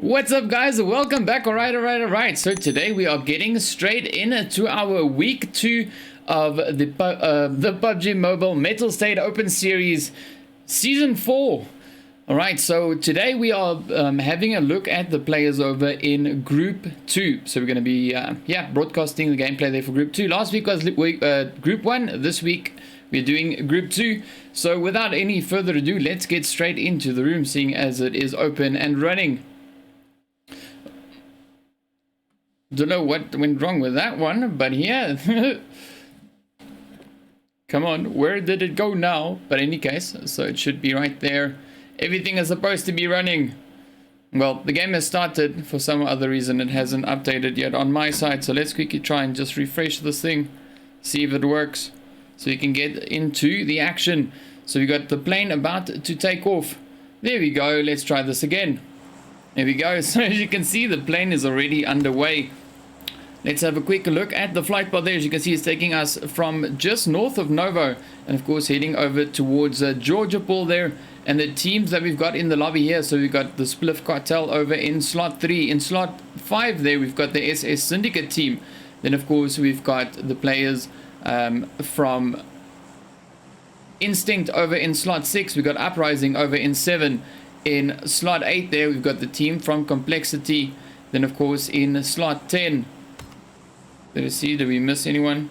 What's up, guys? Welcome back. All right. So today we are getting straight into our week 2 of the PUBGMobile Mettlestate Open Series Season 4. All right, so today we are having a look at the players over in Group 2. So we're going to be, broadcasting the gameplay there for Group 2. Last week was Group 1. This week we're doing Group 2. So without any further ado, let's get straight into the room, seeing as it is open and running. Don't know what went wrong with that one, but yeah. Come on, where did it go now? But in any case, so it should be right there. Everything is supposed to be running. Well, the game has started. For some other reason, it hasn't updated yet on my side. So let's quickly try and just refresh this thing. See if it works. So you can get into the action. So we got the plane about to take off. There we go. Let's try this again. There we go. So as you can see, the plane is already underway. Let's have a quick look at the flight path there. As you can see, it's taking us from just north of Novo. And of course, heading over towards Georgia Pool there. And the teams that we've got in the lobby here. So we've got the Spliff Cartel over in slot 3. In slot 5 there, we've got the SSxSyndicate team. Then of course, we've got the players from Instinct over in slot 6. We've got Uprising over in 7. In slot 8 there, we've got the team from Complexity. Then of course, in slot 10, let's see, did we miss anyone?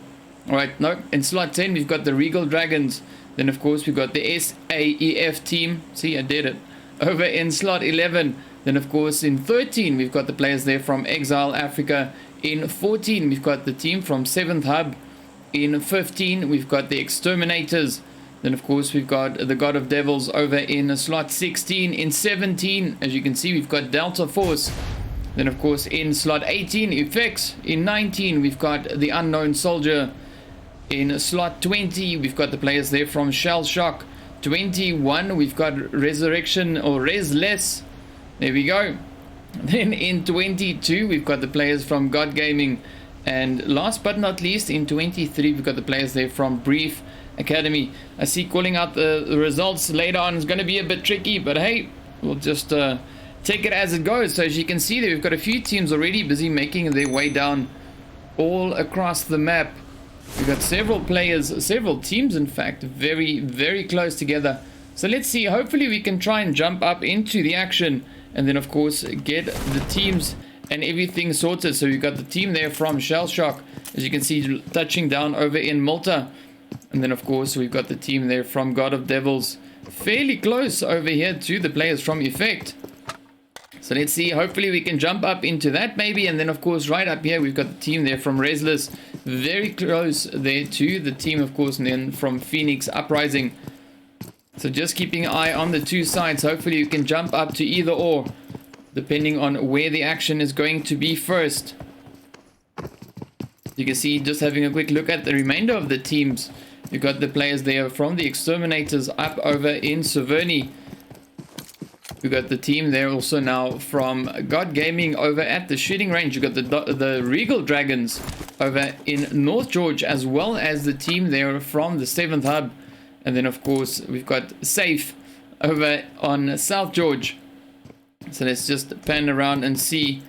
Alright, no. In slot 10, we've got the RHEAGAL Dragons. Then of course, we've got the SAEF team. See, I did it. Over in slot 11. Then of course, in 13, we've got the players there from eXile Africa. In 14, we've got the team from 7th Hub. In 15, we've got the Exterminators. Then of course, we've got the God of Devils over in slot 16. In 17, as you can see, we've got DeltaForce. Then of course, in slot 18, Effects. In 19, we've got the Unknown Soldier. In slot 20, we've got the players there from Shellshock. 21, we've got Resurrection or resLESS. There we go. Then in 22, we've got the players from DKGaming. And last but not least, in 23, we've got the players there from Brief Academy. I see calling out the results later on is going to be a bit tricky, but hey, we'll just take it as it goes. So as you can see there, we've got a few teams already busy making their way down all across the map. We've got several players, several teams in fact, very, very close together. So let's see, hopefully we can try and jump up into the action and then of course get the teams and everything sorted. So we've got the team there from Shellshock, as you can see, touching down over in Malta. And then of course we've got the team there from God of Devils, fairly close over here to the players from Effect. So let's see, hopefully we can jump up into that maybe. And then of course right up here we've got the team there from resLESS, very close there to the team of course, and then from Phoenix Uprising. So just keeping an eye on the two sides. Hopefully you can jump up to either or, depending on where the action is going to be first. You can see, just having a quick look at the remainder of the teams. You've got the players there from the Exterminators up over in Severny. We've got the team there also now from DKGaming over at the shooting range. You've got the RHEAGAL Dragons over in North George, as well as the team there from the 7th Hub. And then of course we've got Safe over on South George. So let's just pan around and see.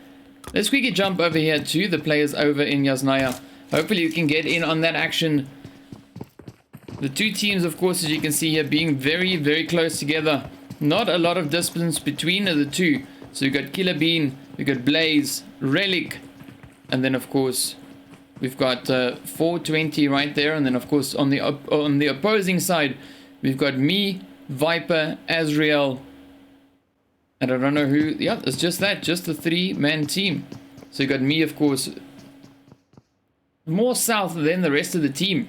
Let's quickly jump over here to the players over in Yasnaya. Hopefully you can get in on that action. The two teams, of course, as you can see here, being very, very close together. Not a lot of distance between the two. So we've got Killer Bean, we've got Blaze, Relic, and then of course we've got 420 right there. And then of course on the opposing side, we've got me, Viper, Azrael, and I don't know who. Yeah, it's just that, just a 3-man team. So you got me, of course, more south than the rest of the team.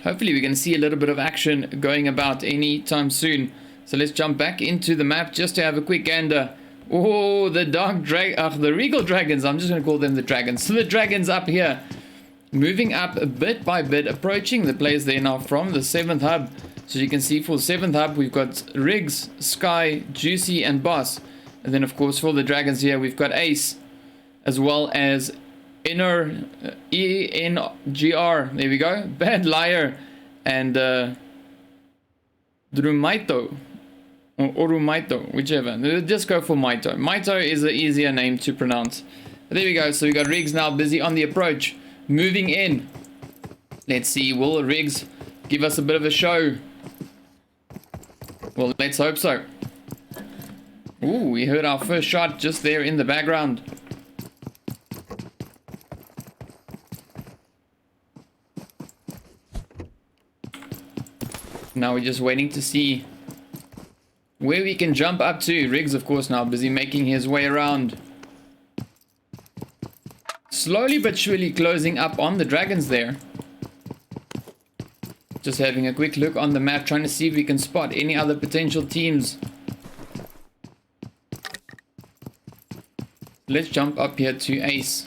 Hopefully we're going to see a little bit of action going about anytime soon. So let's jump back into the map just to have a quick gander. Oh, the the RHEAGAL Dragons. I'm just going to call them the Dragons. So the Dragons up here, moving up bit by bit, approaching the players there now from the 7th Hub. So you can see for 7th Hub, we've got Riggs, Sky, Juicy, and Boss. And then of course for the Dragons here, we've got Ace, as well as ENGR. There we go. Bad Liar and Drumaito. Or Orumaito, whichever. Just go for Maito. Maito is an easier name to pronounce. But there we go. So we got Riggs now busy on the approach. Moving in. Let's see. Will Riggs give us a bit of a show? Well, let's hope so. Ooh, we heard our first shot just there in the background. Now we're just waiting to see where we can jump up to. Riggs, of course, now busy making his way around. Slowly but surely closing up on the dragons there. Just having a quick look on the map, trying to see if we can spot any other potential teams. Let's jump up here to Ace.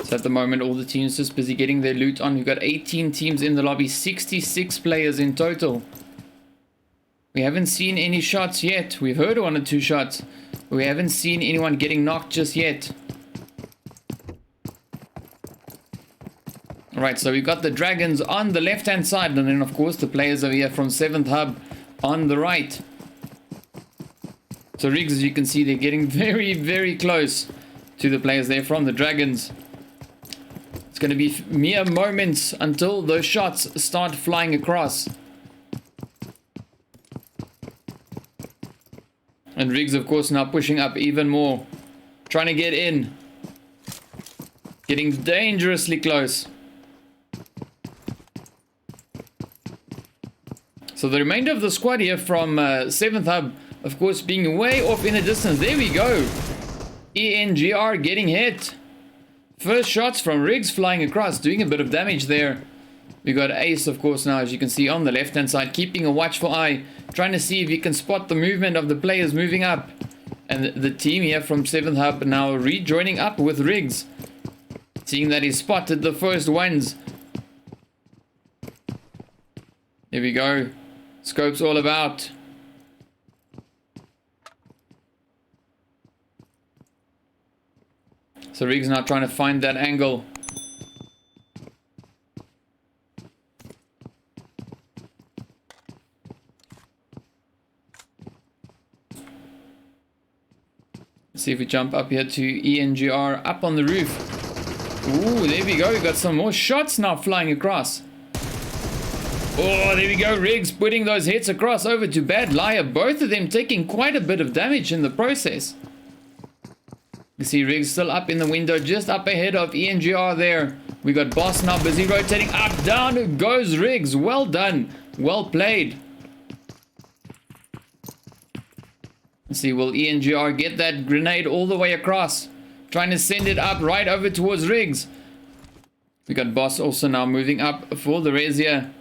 So at the moment, all the teams just busy getting their loot on. We've got 18 teams in the lobby, 66 players in total. We haven't seen any shots yet. We've heard 1 or 2 shots, but we haven't seen anyone getting knocked just yet. Alright, so we've got the dragons on the left hand side, and then of course the players over here from 7th Hub on the right. So Riggs, as you can see, they're getting very, very close to the players there from the dragons. It's going to be mere moments until those shots start flying across. And Riggs, of course, now pushing up even more. Trying to get in. Getting dangerously close. So the remainder of the squad here from 7th Hub, of course, being way off in the distance. There we go. ENGR getting hit. First shots from Riggs flying across, doing a bit of damage there. We got Ace, of course, now, as you can see, on the left-hand side, keeping a watchful eye, trying to see if he can spot the movement of the players moving up. And the team here from 7th Hub now rejoining up with Riggs, seeing that he spotted the first ones. There we go. Scope's all about. So Riggs now trying to find that angle. Let's see if we jump up here to ENGR up on the roof. Ooh, there we go. We got some more shots now flying across. Oh, there we go. Riggs putting those hits across over to Bad Liar. Both of them taking quite a bit of damage in the process. You see Riggs still up in the window, just up ahead of ENGR there. We got Boss now busy rotating up, down goes Riggs. Well done. Well played. Let's see, will ENGR get that grenade all the way across? Trying to send it up right over towards Riggs. We got Boss also now moving up for the res here.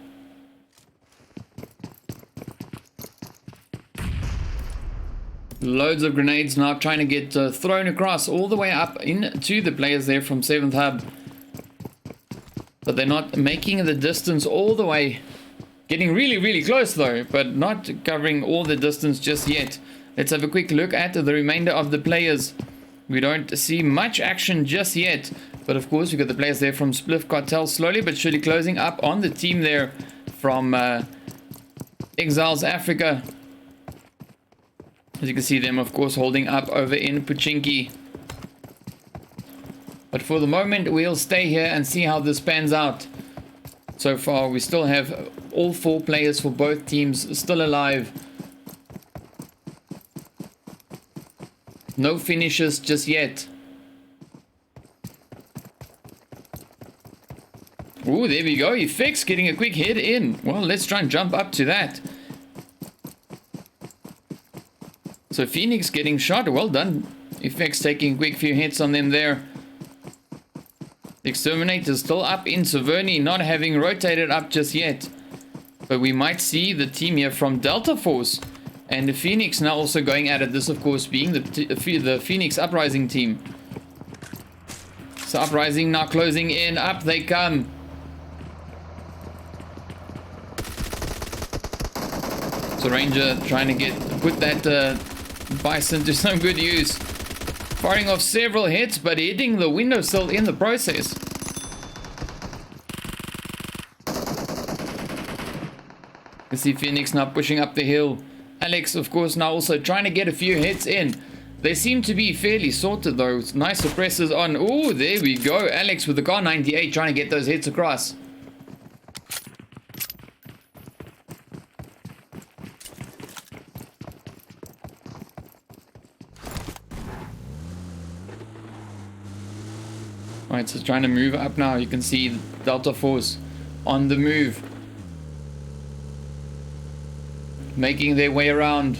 Loads of grenades now trying to get thrown across all the way up into the players there from 7th Hub. But they're not making the distance all the way. Getting really, really close though, but not covering all the distance just yet. Let's have a quick look at the remainder of the players. We don't see much action just yet. But of course, we've got the players there from Spliff Cartel slowly but surely closing up on the team there from eXile's Africa. As you can see them, of course, holding up over in Pochinki. But for the moment, we'll stay here and see how this pans out. So far, we still have all 4 players for both teams still alive. No finishes just yet. Ooh, there we go. Effects getting a quick hit in. Well, let's try and jump up to that. So Phoenix getting shot, well done. Effects taking a quick few hits on them there. The Exterminators still up in Severny, not having rotated up just yet. But we might see the team here from DeltaForce and the Phoenix now also going at it. This, of course, being the Phoenix Uprising team. So Uprising now closing in, up they come. So Ranger trying to put that Bison to some good use. Firing off several hits, but hitting the windowsill in the process. You see Phoenix now pushing up the hill. Alex, of course, now also trying to get a few hits in. They seem to be fairly sorted though. Nice suppressors on. Oh, there we go. Alex with the Kar 98 trying to get those hits across. Alright, so trying to move up now. You can see DeltaForce on the move. Making their way around.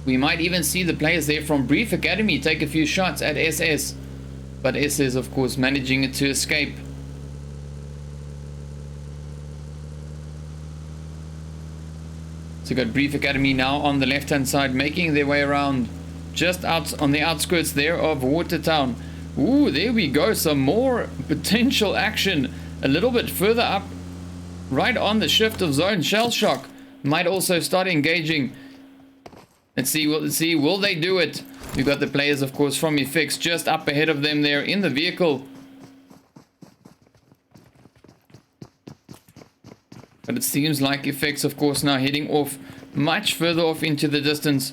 We might even see the players there from Brief Academy take a few shots at SS. But SS, of course, managing to escape. So got Brief Academy now on the left-hand side, making their way around. Just out on the outskirts there of Watertown. Ooh, there we go. Some more potential action. A little bit further up. Right on the shift of zone. Shellshock might also start engaging. Let's see, will they do it? We've got the players, of course, from Effects just up ahead of them there in the vehicle. But it seems like Effects, of course, now heading off much further off into the distance.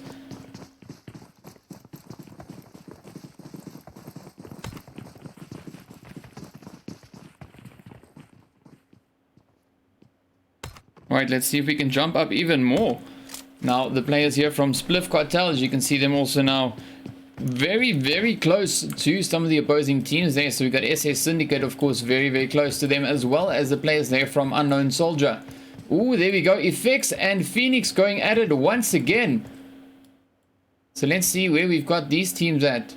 Alright, let's see if we can jump up even more. Now, the players here from Spliff Cartel, as you can see them also now very, very close to some of the opposing teams there. So we've got SSxSyndicate, of course, very, very close to them, as well as the players there from Unknown Soldier. Ooh, there we go. Effects and Phoenix going at it once again. So let's see where we've got these teams at.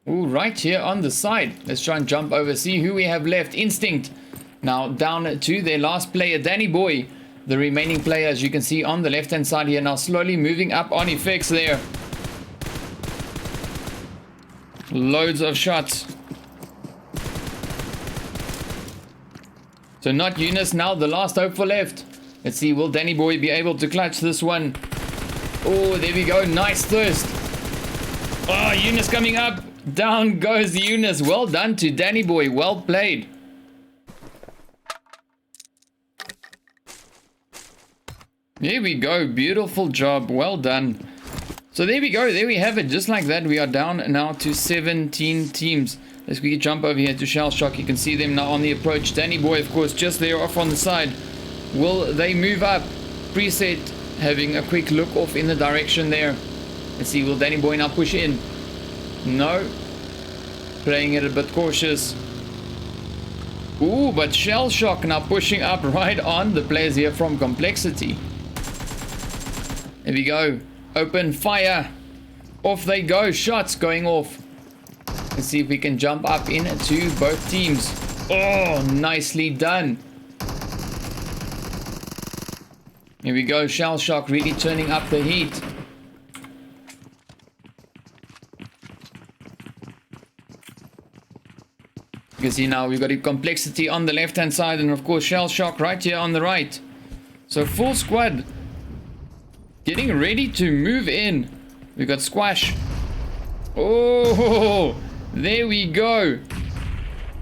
Ooh, right here on the side. Let's try and jump over, see who we have left. Instinct. Now down to their last player, Danny Boy. The remaining player, as you can see on the left hand side here, now slowly moving up on Effects there. Loads of shots. So not Eunice, now the last hope for left. Let's see, will Danny Boy be able to clutch this one? Oh, there we go. Nice thirst. Oh, Eunice coming up. Down goes Eunice. Well done to Danny Boy. Well played. There we go. Beautiful job. Well done. So there we go. There we have it. Just like that, we are down now to 17 teams. Let's quickly jump over here to Shellshock. You can see them now on the approach. Danny Boy, of course, just there off on the side. Will they move up? Preset having a quick look off in the direction there. Let's see. Will Danny Boy now push in? No. Playing it a bit cautious. Ooh, but Shellshock now pushing up right on the players here from Complexity. There we go. Open fire. Off they go. Shots going off. Let's see if we can jump up into both teams. Oh, nicely done. Here we go. Shellshock really turning up the heat. You can see now we've got a Complexity on the left hand side, and of course Shellshock right here on the right. So full squad getting ready to move in. We've got Squash. Oh, there we go.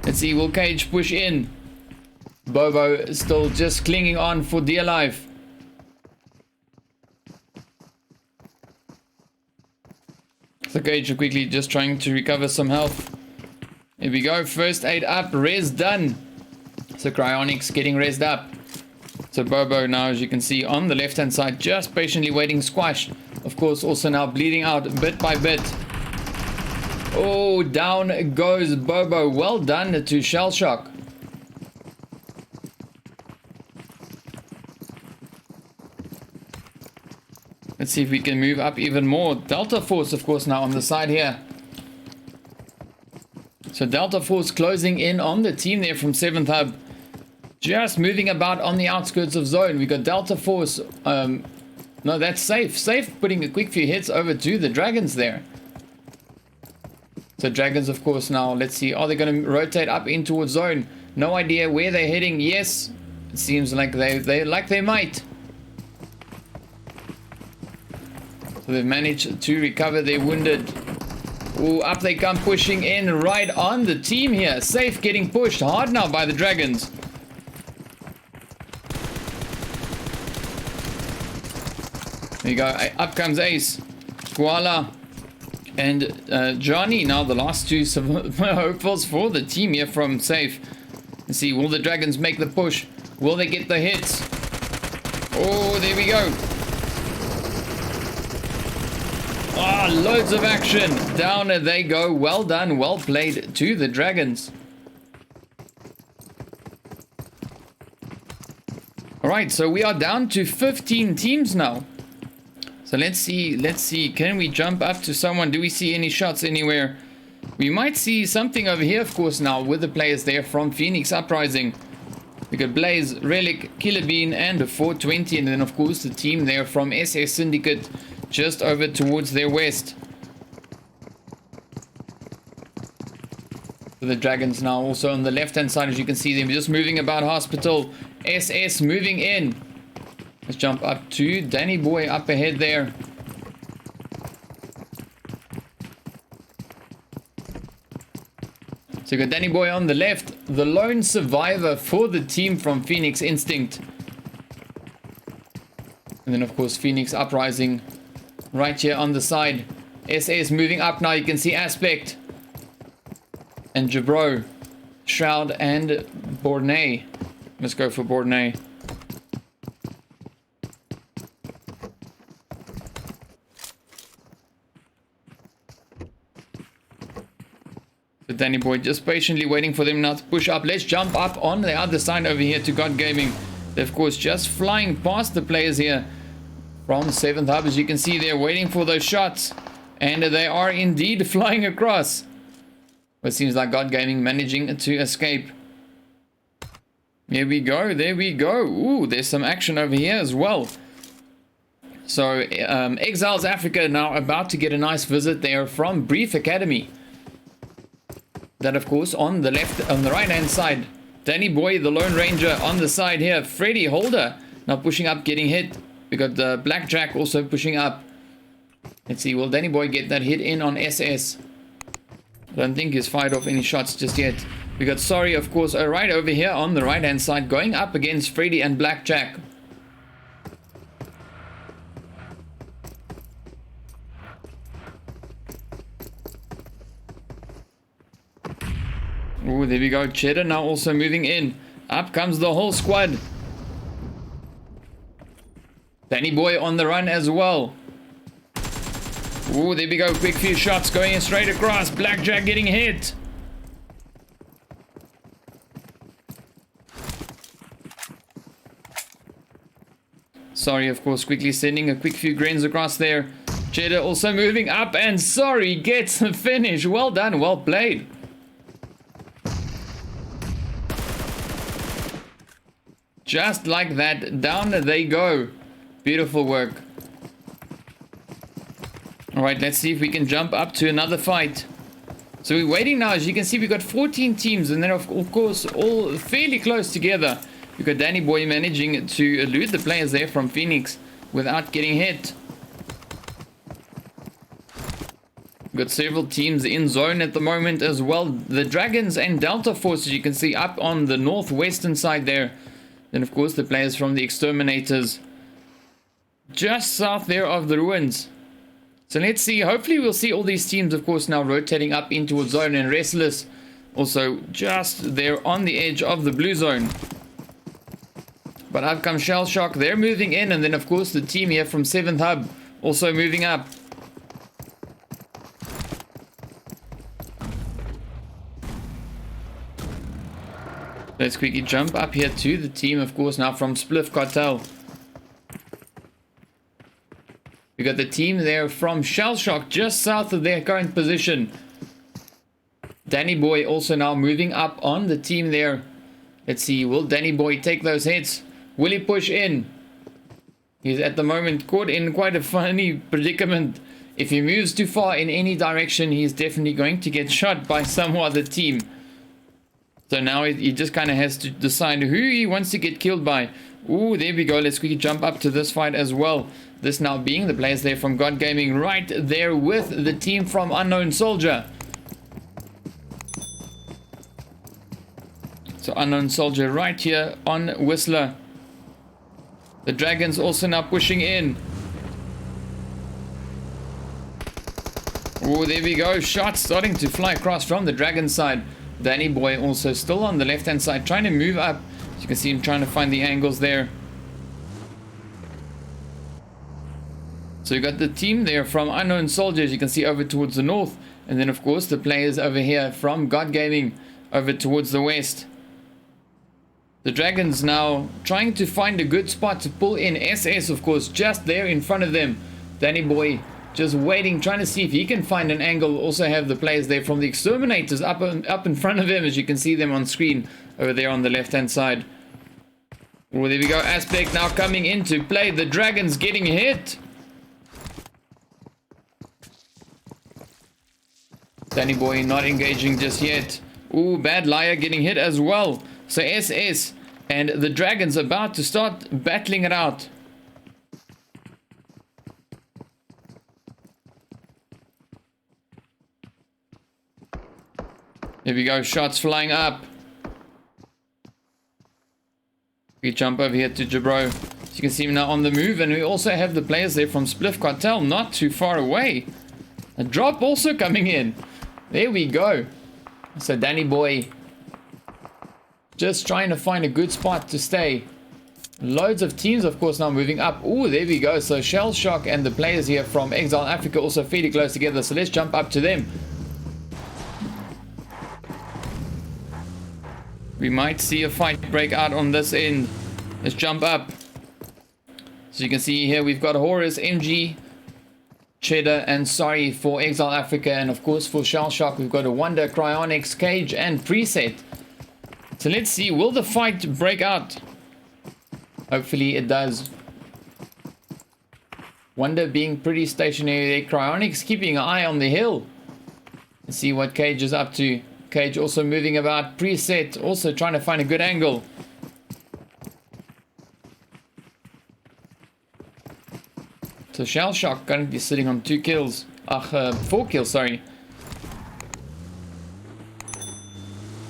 Let's see, will Cage push in? Bobo still just clinging on for dear life. So Cage quickly just trying to recover some health. Here we go, first aid up, res done. So Cryonics getting resed up. So Bobo now, as you can see on the left hand side, just patiently waiting. Squash, of course, also now bleeding out bit by bit. Oh, down goes Bobo. Well done to Shellshock. Let's see if we can move up even more. DeltaForce, of course, now on the side here. So DeltaForce closing in on the team there from 7th Hub. Just moving about on the outskirts of zone. We got DeltaForce. No, that's Safe. Safe putting a quick few hits over to the Dragons there. So Dragons, of course, now. Let's see. Are they going to rotate up in towards zone? No idea where they're heading. Yes. It seems like they might. So they've managed to recover their wounded. Oh, up they come, pushing in right on the team here. Safe getting pushed hard now by the Dragons. There you go. Up comes Ace, Koala, and Johnny. Now the last two hopefuls for the team here from Safe. Let's see, will the Dragons make the push? Will they get the hits? Oh, there we go. Ah, loads of action. Down they go. Well done, well played to the Dragons. Alright, so we are down to 15 teams now. So let's see. Can we jump up to someone? Do we see any shots anywhere? We might see something over here, of course, now with the players there from Phoenix Uprising. We got Blaze, Relic, Killer Bean, and a 420. And then, of course, the team there from SSxSyndicate just over towards their west. The Dragons now also on the left-hand side, as you can see them just moving about Hospital. SS moving in. Let's jump up to Danny Boy up ahead there. So you got Danny Boy on the left, the lone survivor for the team from Phoenix Instinct. And then, of course, Phoenix Uprising right here on the side. SS moving up now. You can see Aspect and Jabro, Shroud, and Bornay. Let's go for Bornay. So Danny Boy just patiently waiting for them now to push up. Let's jump up on the other side over here to CodeNameDojo. They're, of course, just flying past the players here from 7th Hub. As you can see, they're waiting for those shots. And they are indeed flying across. But it seems like CodeNameDojo managing to escape. Here we go. There we go. Ooh, there's some action over here as well. So, Exiles Africa now about to get a nice visit there from Brief Academy. That, of course, on the left, on the right-hand side. Danny Boy, the Lone Ranger, on the side here. Freddy Holder now pushing up, getting hit. We got the Blackjack also pushing up. Let's see, will Danny Boy get that hit in on SS? I don't think he's fired off any shots just yet. We got Sorry, of course, right over here on the right-hand side, going up against Freddy and Blackjack. Oh, there we go. Cheddar now also moving in. Up comes the whole squad. Danny Boy on the run as well. Oh, there we go. Quick few shots going in straight across. Blackjack getting hit. Sorry, of course, quickly sending a quick few grins across there. Cheddar also moving up, and Sorry gets the finish. Well done, well played. Just like that, down they go. Beautiful work. Alright, let's see if we can jump up to another fight. So we're waiting now. As you can see, we've got 14 teams, and then of course all fairly close together. We've got Danny Boy managing to elude the players there from Phoenix without getting hit. We've got several teams in zone at the moment as well. The Dragons and DeltaForce, as you can see, up on the northwestern side there. Then, of course, the players from the Exterminators just south there of the ruins. So let's see. Hopefully, we'll see all these teams, of course, now rotating up into a zone, and resLESS also just there on the edge of the blue zone. But up comes Shellshock. They're moving in, and then, of course, the team here from 7th Hub also moving up. Let's quickly jump up here to the team, of course, now from Spliff Cartel. We got the team there from Shellshock just south of their current position. Danny Boy also now moving up on the team there. Let's see, will Danny Boy take those hits? Will he push in? He's at the moment caught in quite a funny predicament. If he moves too far in any direction, he's definitely going to get shot by some other team. So now he just kind of has to decide who he wants to get killed by. Ooh, there we go. Let's quickly jump up to this fight as well. This now being the players there from DKGaming right there with the team from Unknown Soldier. So Unknown Soldier right here on Whistler. The Dragons also now pushing in. Oh, there we go. Shots starting to fly across from the Dragon side. Danny Boy also still on the left-hand side, trying to move up. As you can see him trying to find the angles there. So you got the team there from Unknown Soldiers, you can see over towards the north. And then, of course, the players over here from DKGaming over towards the west. The Dragons now trying to find a good spot to pull in. SS, of course, just there in front of them. Danny Boy just waiting, trying to see if he can find an angle. Also have the players there from the Exterminators up in front of him, as you can see them on screen over there on the left-hand side. Oh, there we go. Aspect now coming into play. The Dragons getting hit. Danny Boy not engaging just yet. Ooh, Bad Liar getting hit as well. So SS and the Dragons about to start battling it out. There we go, shots flying up. We jump over here to Jabro. So you can see him now on the move, and we also have the players there from Spliff Cartel not too far away. A drop also coming in. There we go. So Danny Boy just trying to find a good spot to stay. Loads of teams, of course, now moving up. Ooh, there we go. So Shellshock and the players here from eXile Africa also fairly close together. So let's jump up to them. We might see a fight break out on this end. Let's jump up. So you can see here we've got Horus, MG, Cheddar, and Sorry for eXile Africa. And of course for Shellshock we've got a Wonder, Cryonics, Cage, and Preset. So let's see, will the fight break out? Hopefully it does. Wonder being pretty stationary there. Cryonics keeping an eye on the hill. Let's see what Cage is up to. Cage also moving about. Preset also trying to find a good angle. So Shellshock currently sitting on 2 kills. 4 kills, sorry.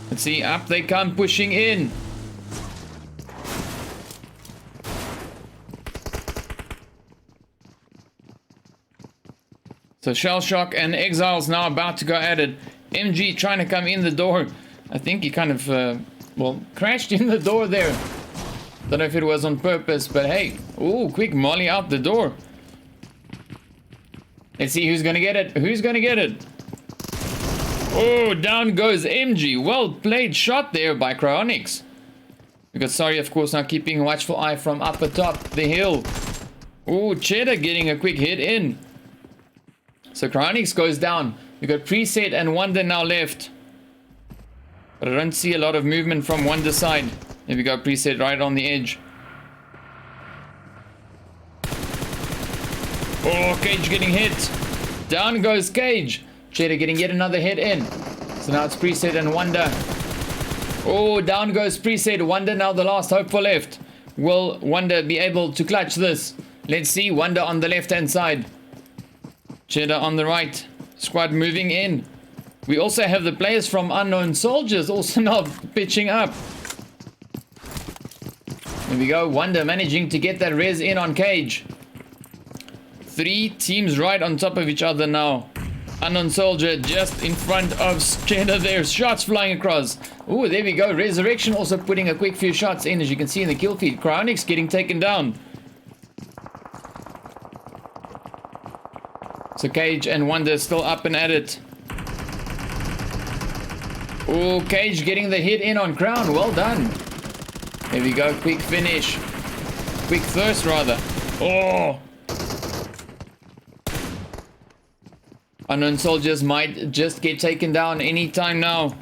Let's see, up they come, pushing in. So Shellshock and eXile's now about to go at it. MG trying to come in the door. I think he kind of, well, crashed in the door there. Don't know if it was on purpose, but hey. Ooh, quick molly out the door. Let's see who's gonna get it. Who's gonna get it? Oh, down goes MG. Well played shot there by Cryonics. Because Sorry, of course, now keeping a watchful eye from up atop the hill. Oh, Cheddar getting a quick hit in. So Cryonics goes down. We got Preset and Wonder now left. But I don't see a lot of movement from Wonder side. There we go, Preset right on the edge. Oh, Cage getting hit. Down goes Cage. Cheddar getting yet another hit in. So now it's Preset and Wonder. Oh, down goes Preset. Wonder now the last hopeful left. Will Wonder be able to clutch this? Let's see. Wonder on the left hand side. Cheddar on the right. Squad moving in. We also have the players from Unknown Soldiers also now pitching up. There we go. Wonder managing to get that res in on Cage. 3 teams right on top of each other now. Unknown Soldier just in front of Cheddar there. Shots flying across. Oh, there we go. Resurrection also putting a quick few shots in, as you can see in the kill feed. Cryonics getting taken down. So Cage and Wonder still up and at it. Oh, Cage getting the hit in on Crown. Well done. There we go. Quick finish. Quick thirst, rather. Oh. Unknown Soldiers might just get taken down anytime now.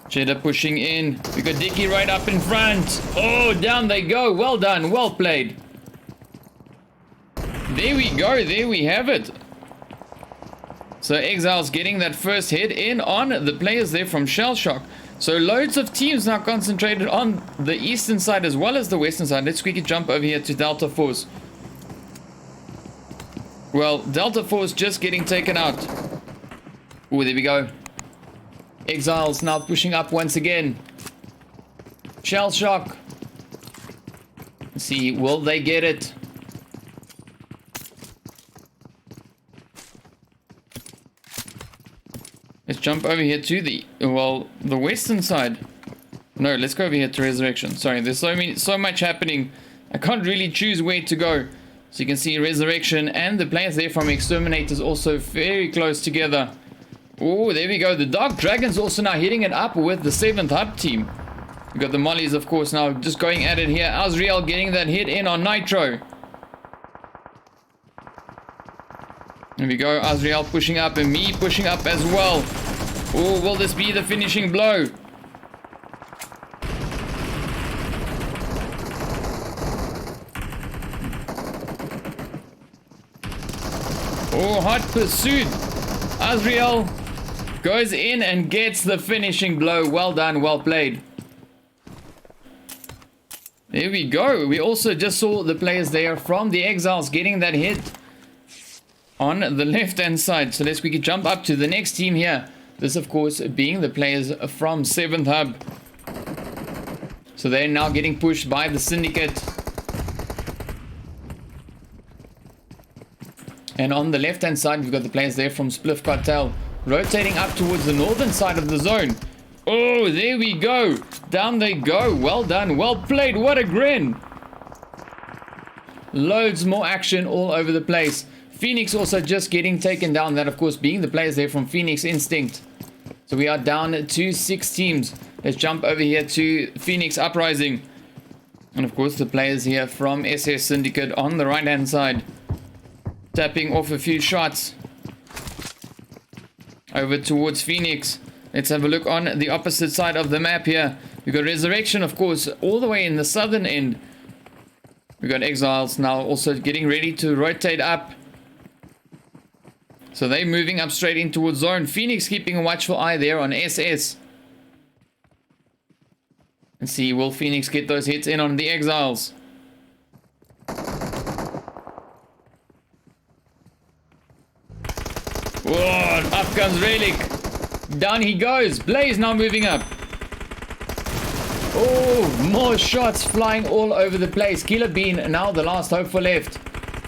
Cheddar pushing in. We got Dicky right up in front. Oh, down they go. Well done. Well played. There we go. There we have it. So eXile's getting that first hit in on the players there from Shellshock. So loads of teams now concentrated on the eastern side as well as the western side. Let's quickly jump over here to DeltaForce. Well, DeltaForce just getting taken out. Oh, there we go. eXile's now pushing up once again. Shellshock. Let's see, will they get it? Let's jump over here to the western side. No, let's go over here to Resurrection. Sorry, there's so much happening. I can't really choose where to go. So you can see Resurrection and the players there from Exterminators also very close together. Oh, there we go. The Dark Dragons also now hitting it up with the 7th Hub team. We've got the Mollies, of course, now just going at it here. Azriel getting that hit in on Nitro. There we go. Azriel pushing up and me pushing up as well. Oh, will this be the finishing blow? Oh, hot pursuit. Azriel goes in and gets the finishing blow. Well done, well played. There we go. We also just saw the players there from the eXiles getting that hit on the left hand side. So let's quickly jump up to the next team here. This, of course, being the players from 7th Hub. So they're now getting pushed by the Syndicate. And on the left hand side, we've got the players there from Spliff Cartel rotating up towards the northern side of the zone. Oh, there we go. Down they go. Well done. Well played. What a grin. Loads more action all over the place. Phoenix also just getting taken down. That, of course, being the players there from Phoenix Instinct. So we are down to 6 teams. Let's jump over here to Phoenix Uprising. And, of course, the players here from SSxSyndicate on the right-hand side. Tapping off a few shots. Over towards Phoenix. Let's have a look on the opposite side of the map here. We've got Resurrection, of course, all the way in the southern end. We've got eXiles now also getting ready to rotate up. So they're moving up straight in towards zone. Phoenix keeping a watchful eye there on SS. And see, will Phoenix get those hits in on the eXiles? Whoa, up comes Relic. Down he goes. Blaze now moving up. Oh, more shots flying all over the place. Killer Bean now the last hope for left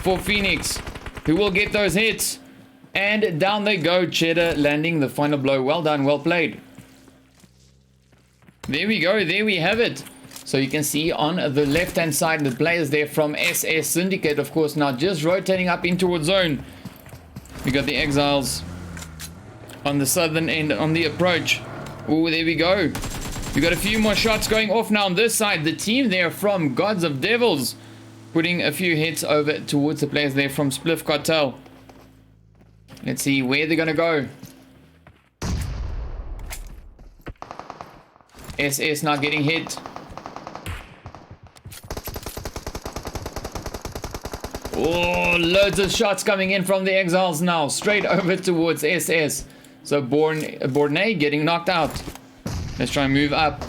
for Phoenix, who will get those hits. And down they go. Cheddar landing the final blow. Well done, well played. There we go. There we have it. So you can see on the left hand side the players there from SSxSyndicate, of course, now just rotating up in towards zone. We got the eXiles on the southern end on the approach. Oh, there we go. We got a few more shots going off now on this side. The team there from Gods of Devils putting a few hits over towards the players there from Spliff Cartel. Let's see where they're gonna go. SS now getting hit. Oh, loads of shots coming in from the eXiles now. Straight over towards SS. So Bornay getting knocked out. Let's try and move up.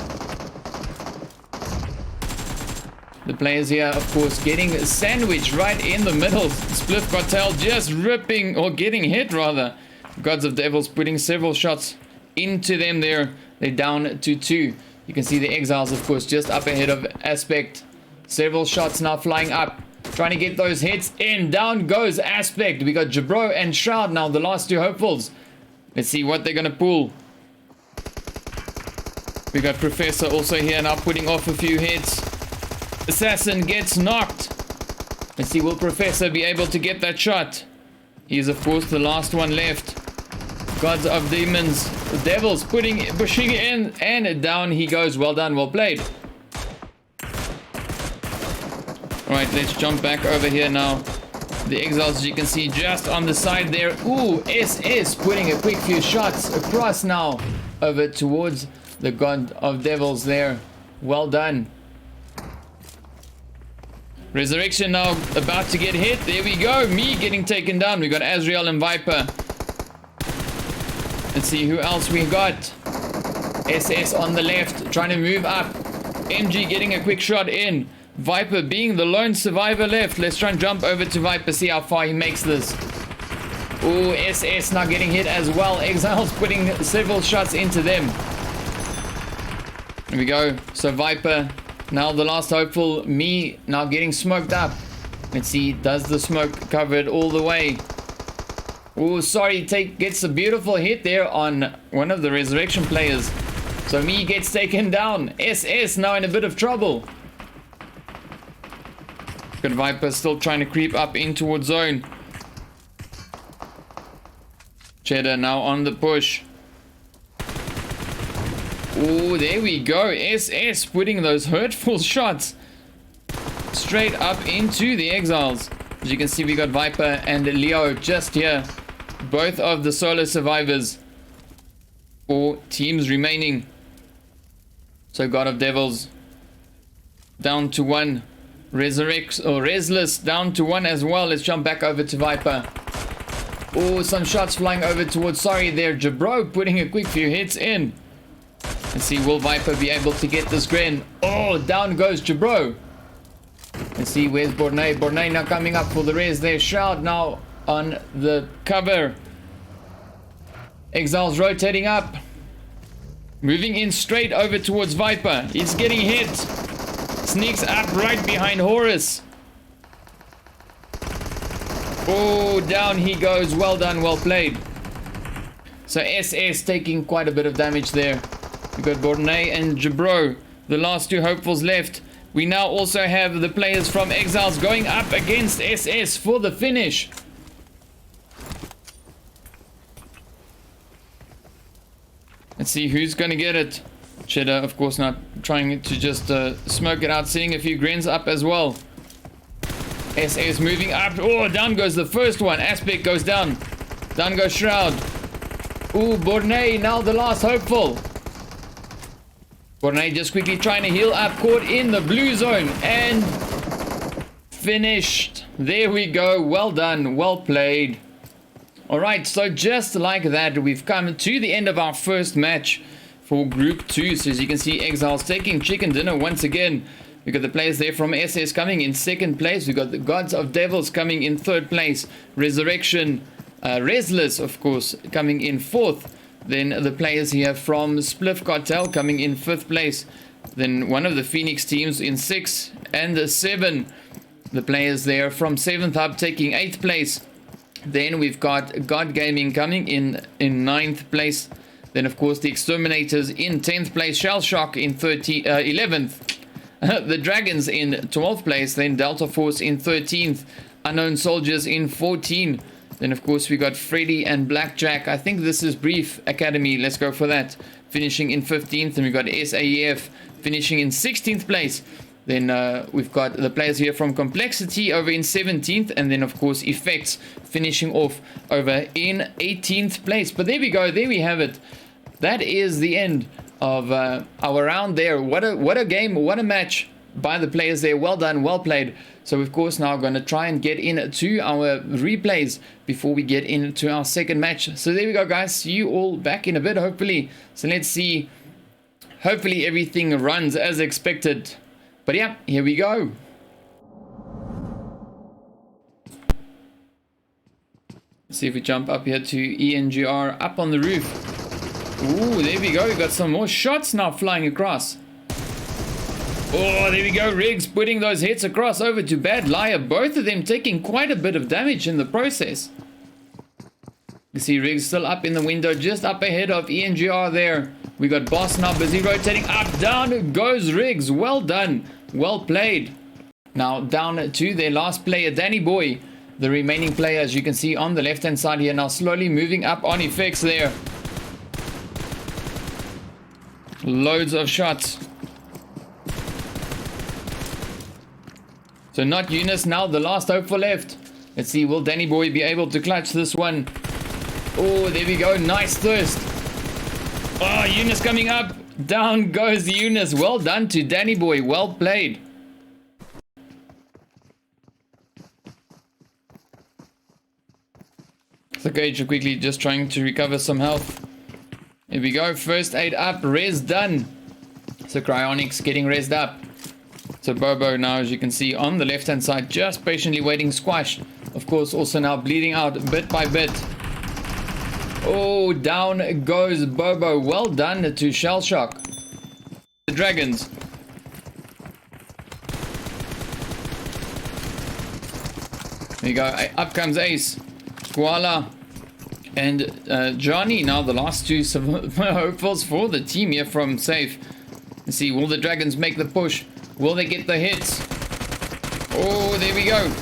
The players here, of course, getting sandwiched right in the middle. Spliff Cartel just ripping, or getting hit rather. Gods of Devils putting several shots into them there. They're down to 2. You can see the eXiles, of course, just up ahead of Aspect. Several shots now flying up. Trying to get those hits in. Down goes Aspect. We got Jabro and Shroud now, the last 2 hopefuls. Let's see what they're going to pull. We got Professor also here now putting off a few hits. Assassin gets knocked. Let's see, will Professor be able to get that shot? He's, of course, the last one left. Gods of Demons, Devils pushing in, and down he goes. Well done, well played. Alright, let's jump back over here now. The eXiles, as you can see, just on the side there. Ooh, SS putting a quick few shots across now over towards the God of Devils there. Well done. Resurrection now about to get hit. There we go. Me getting taken down. We got Azrael and Viper. Let's see who else we got. SS on the left, trying to move up. MG getting a quick shot in. Viper being the lone survivor left. Let's try and jump over to Viper, see how far he makes this. Oh, SS now getting hit as well. eXile's putting several shots into them. There we go. So Viper, now the last hopeful. Me now getting smoked up. Let's see, does the smoke cover it all the way? Oh, sorry, gets a beautiful hit there on one of the resurrection players. So me gets taken down. SS now in a bit of trouble. Good, Viper still trying to creep up in towards zone. Cheddar now on the push. Oh, there we go. SS putting those hurtful shots straight up into the eXiles. As you can see, we got Viper and Leo just here. Both of the solo survivors. 4 teams remaining. So God of Devils down to 1. Resurrect or resLESS down to 1 as well. Let's jump back over to Viper. Oh, some shots flying over towards, sorry there, Jabro putting a quick few hits in. Let's see, will Viper be able to get this Gren? Oh, down goes Jabro. Let's see, where's Bornay? Bornay now coming up for the res there. Shroud now on the cover. eXile's rotating up. Moving in straight over towards Viper. He's getting hit. Sneaks up right behind Horus. Oh, down he goes. Well done, well played. So SS taking quite a bit of damage there. We've got Bornay and Jabro, the last 2 hopefuls left. We now also have the players from eXiles going up against SS for the finish. Let's see who's going to get it. Cheddar, of course, not trying to just smoke it out, seeing a few grins up as well. SS moving up. Oh, down goes the first one. Aspect goes down. Down goes Shroud. Ooh, Bornay now the last hopeful. Bornay just quickly trying to heal up. Caught in the blue zone. And finished. There we go. Well done. Well played. Alright, so just like that, we've come to the end of our first match for Group 2. So as you can see, eXile's taking chicken dinner once again. We've got the players there from SS coming in 2nd place. We've got the Gods of Devils coming in 3rd place. Resurrection, resLESS, of course, coming in 4th. Then the players here from Spliff Cartel coming in 5th place. Then one of the Phoenix teams in 6th and 7. The players there from 7th Hub taking 8th place. Then we've got DKGaming coming in 9th place. Then, of course, the Exterminators in 10th place. Shellshock in 11th. The Dragons in 12th place. Then DeltaForce in 13th. Unknown Soldiers in 14th. Then, of course, we got Freddy and Blackjack. I think this is Brief Academy. Let's go for that. Finishing in 15th. And we've got SAEF finishing in 16th place. Then we've got the players here from Complexity over in 17th. And then, of course, Effects finishing off over in 18th place. But there we go. There we have it. That is the end of our round there. What a game. What a match by the players there. Well done. Well played. So, of course, now going to try and get into our replays before we get into our second match. So, there we go, guys. See you all back in a bit, hopefully. So, let's see. Hopefully, everything runs as expected. But, yeah, here we go. Let's see if we jump up here to ENGR up on the roof. Ooh, there we go. We got some more shots now flying across. Oh, there we go. Riggs putting those hits across over to Bad Liar. Both of them taking quite a bit of damage in the process. You see Riggs still up in the window, just up ahead of ENGR there. We got Boss now busy rotating up. Down goes Riggs. Well done. Well played. Now down to their last player, Danny Boy. The remaining player, as you can see on the left-hand side here, now slowly moving up on Effects there. Loads of shots. So not Eunice now, the last hope for left. Let's see, will Danny Boy be able to clutch this one? Oh, there we go. Nice thirst. Oh, Eunice coming up. Down goes Eunice. Well done to Danny Boy. Well played. So Gage quickly just trying to recover some health. Here we go. First aid up. Res done. So Cryonics getting resed up. So Bobo now, as you can see, on the left-hand side, just patiently waiting squashed. Of course, also now bleeding out bit by bit. Oh, down goes Bobo. Well done to Shellshock. The Dragons. There you go. Up comes Ace. Koala. And Johnny. Now the last two hopefuls for the team here from Safe. Let's see, will the Dragons make the push? Will they get the hits? Oh, there we go.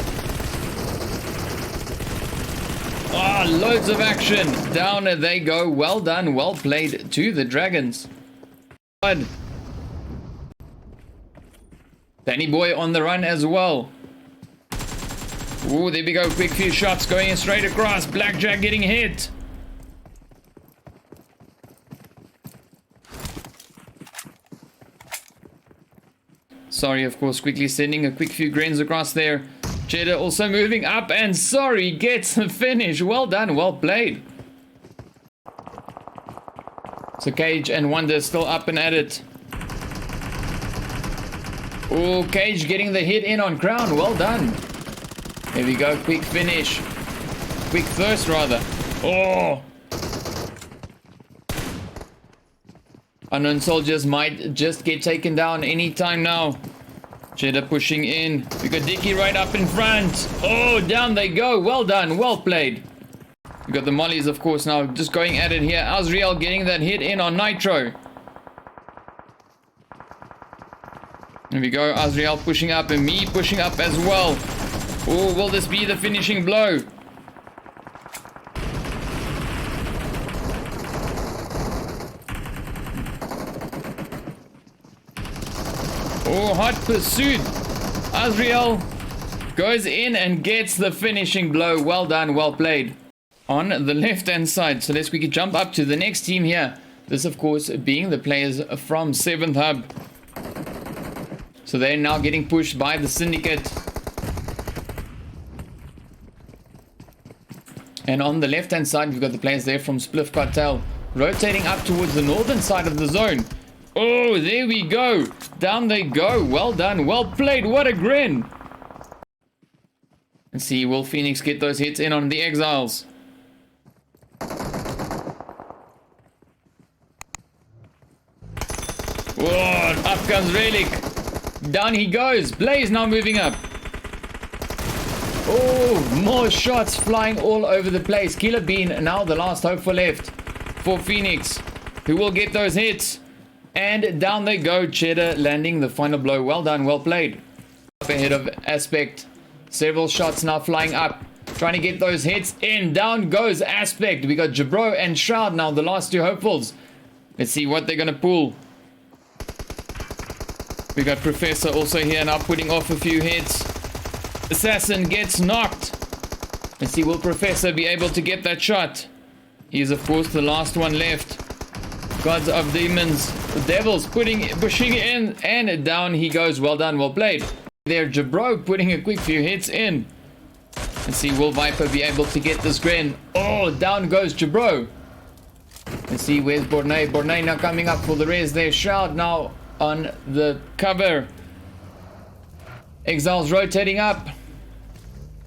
Ah, oh, loads of action. Down they go. Well done. Well played to the Dragons. Danny Boy on the run as well. Oh, there we go. Quick few shots going in straight across. Blackjack getting hit. Sorry, of course, quickly sending a quick few grains across there. Cheddar also moving up, and Sorry gets the finish. Well done, well played. So Cage and Wonder still up and at it. Oh, Cage getting the hit in on Crown. Well done. There we go, quick finish. Quick first, rather. Oh! Unknown Soldiers might just get taken down anytime now. Cheddar pushing in. We got Dicky right up in front. Oh, down they go. Well done. Well played. We got the Mollies, of course, now just going at it here. Azriel getting that hit in on Nitro. There we go. Azriel pushing up and me pushing up as well. Oh, will this be the finishing blow? Oh, hot pursuit. Azriel goes in and gets the finishing blow. Well done, well played. On the left-hand side, so let's quickly jump up to the next team here. This, of course, being the players from 7th Hub. So they're now getting pushed by the Syndicate. And on the left-hand side, we've got the players there from Spliff Cartel, rotating up towards the northern side of the zone. Oh, there we go. Down they go. Well done. Well played. What a grin. Let's see. Will Phoenix get those hits in on the eXiles? Whoa, up comes Relic. Down he goes. Blaze now moving up. Oh, more shots flying all over the place. Killer Bean now the last hope for left for Phoenix, who will get those hits. And down they go, Cheddar landing the final blow. Well done, well played. Up ahead of Aspect. Several shots now flying up. Trying to get those hits in. Down goes Aspect. We got Jabro and Shroud now, the last two hopefuls. Let's see what they're going to pull. We got Professor also here now putting off a few hits. Assassin gets knocked. Let's see, will Professor be able to get that shot? He is, of course, the last one left. Gods of Demons. The Devils pushing in, and down he goes. Well done, well played. There, Jabro putting a quick few hits in. Let's see, will Viper be able to get this Gren? Oh, down goes Jabro. Let's see, where's Bornay? Bornay now coming up for the res there. Shroud now on the cover. eXile's rotating up.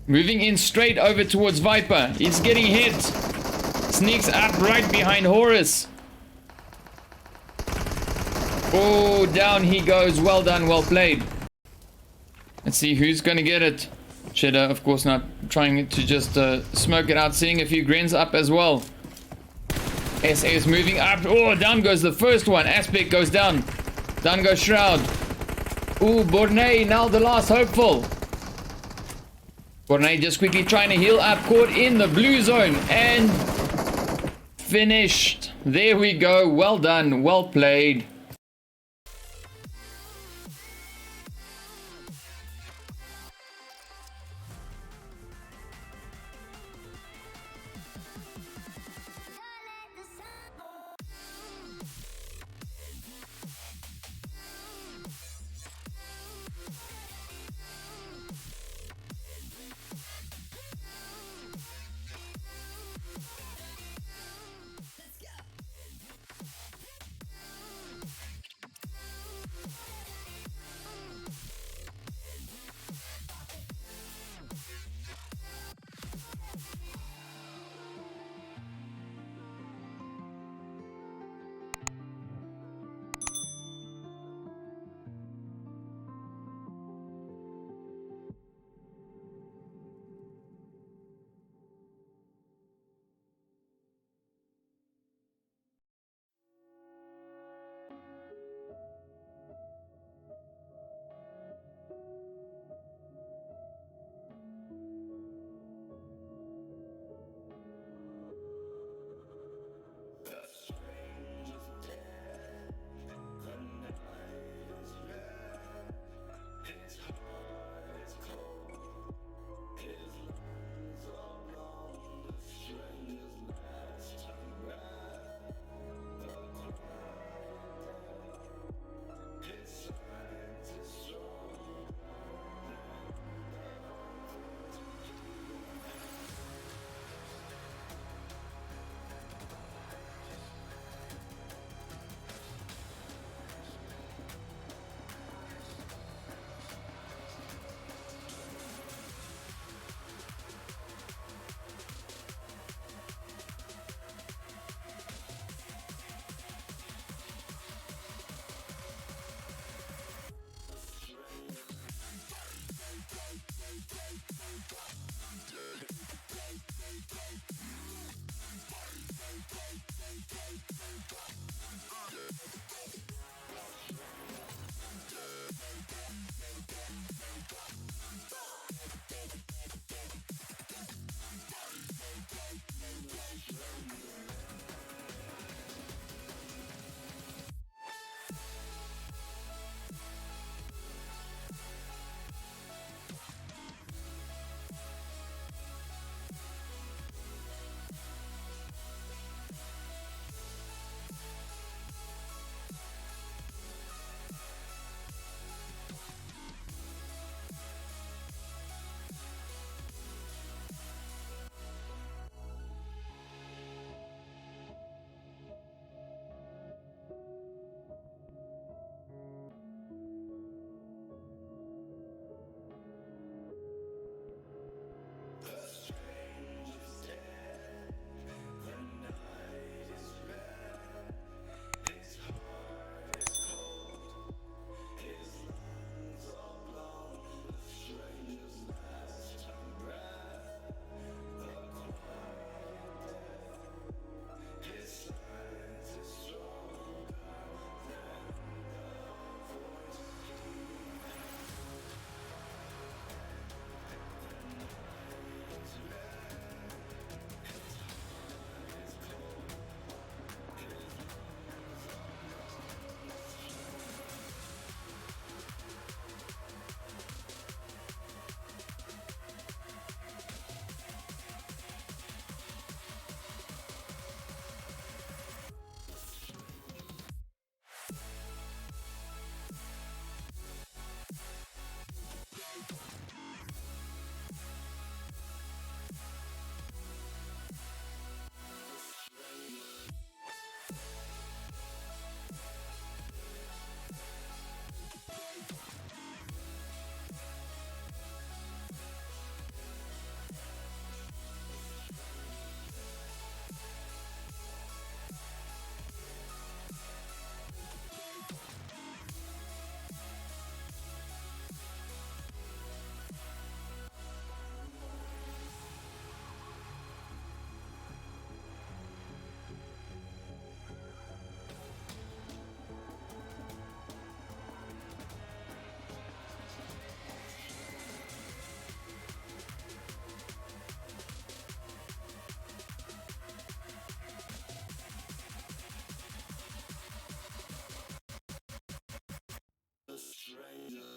Moving in straight over towards Viper. He's getting hit. Sneaks up right behind Horus. Oh, down he goes. Well done, well played. Let's see who's going to get it. Cheddar, of course, not trying to just smoke it out. Seeing a few grins up as well. SS moving up. Oh, down goes the first one. Aspect goes down. Down goes Shroud. Ooh, Bornay now the last hopeful. Bornay just quickly trying to heal up. Caught in the blue zone. And finished. There we go. Well done. Well played.